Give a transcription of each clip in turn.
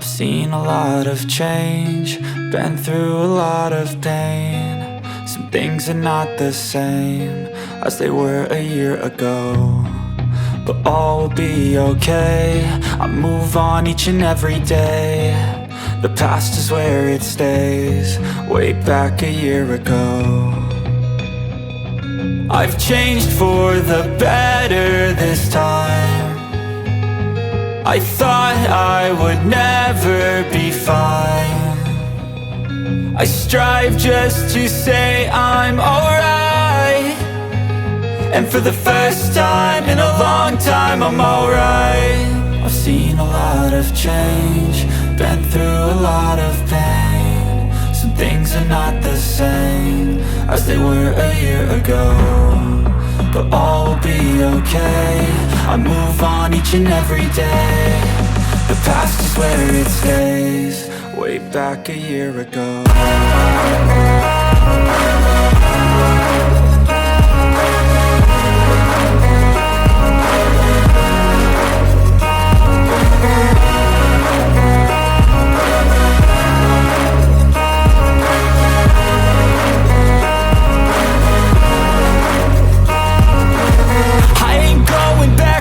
I've seen a lot of change, been through a lot of pain. Some things are not the same as they were a year ago, but all will be okay. I move on each and every day. The past is where it stays, way back a year ago. I've changed for the better this time. I thought I would never be fine. I strive just to say I'm alright, and for the first time in a long time I'm alright. I've seen a lot of change, been through a lot of pain. Some things are not the same as they were a year ago, but all will be okay. I move on each and every day. The past is where it stays, way back a year ago.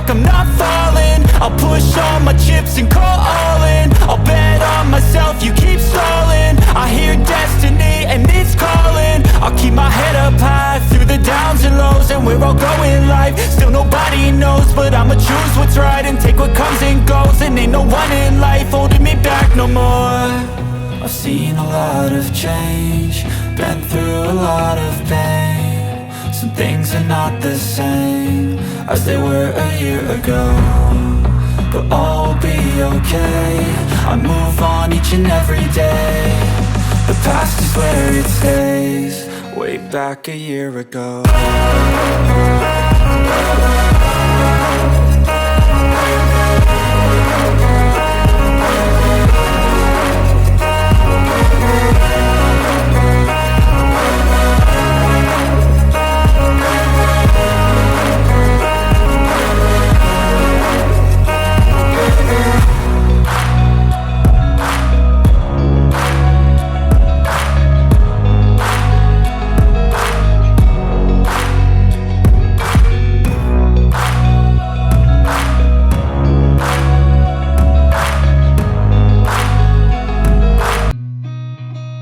I'm not falling, I'll push all my chips and call all in. I'll bet on myself, you keep stalling. I hear destiny and it's calling. I'll keep my head up high through the downs and lows, and we're all going life. Still nobody knows, but I'ma choose what's right and take what comes and goes. And ain't no one in life holding me back no more. I've seen a lot of change, been through a lot of pain. Some things are not the same as they were a year ago, but all will be okay. I move on each and every day. The past is where it stays, way back a year ago.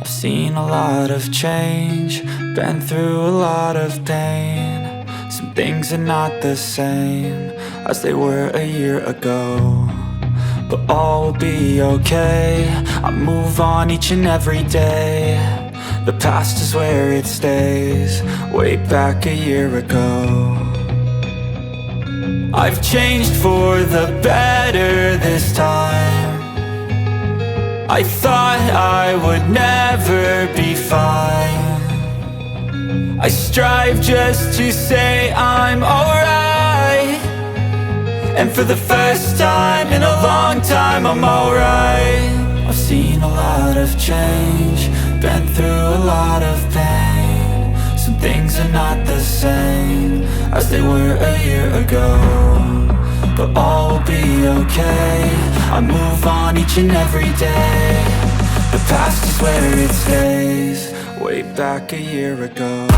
Seen a lot of change, been through a lot of pain. Some things are not the same as they were a year ago, but all will be okay. I move on each and every day. The past is where it stays, way back a year ago. I've changed for the better this time. I thought I would never be fine. I strive just to say I'm alright, and for the first time in a long time I'm alright. I've seen a lot of change, been through a lot of pain. Some things are not the same as they were a year ago, but all will be okay. I move on each and every day. The past is where it stays, way back a year ago.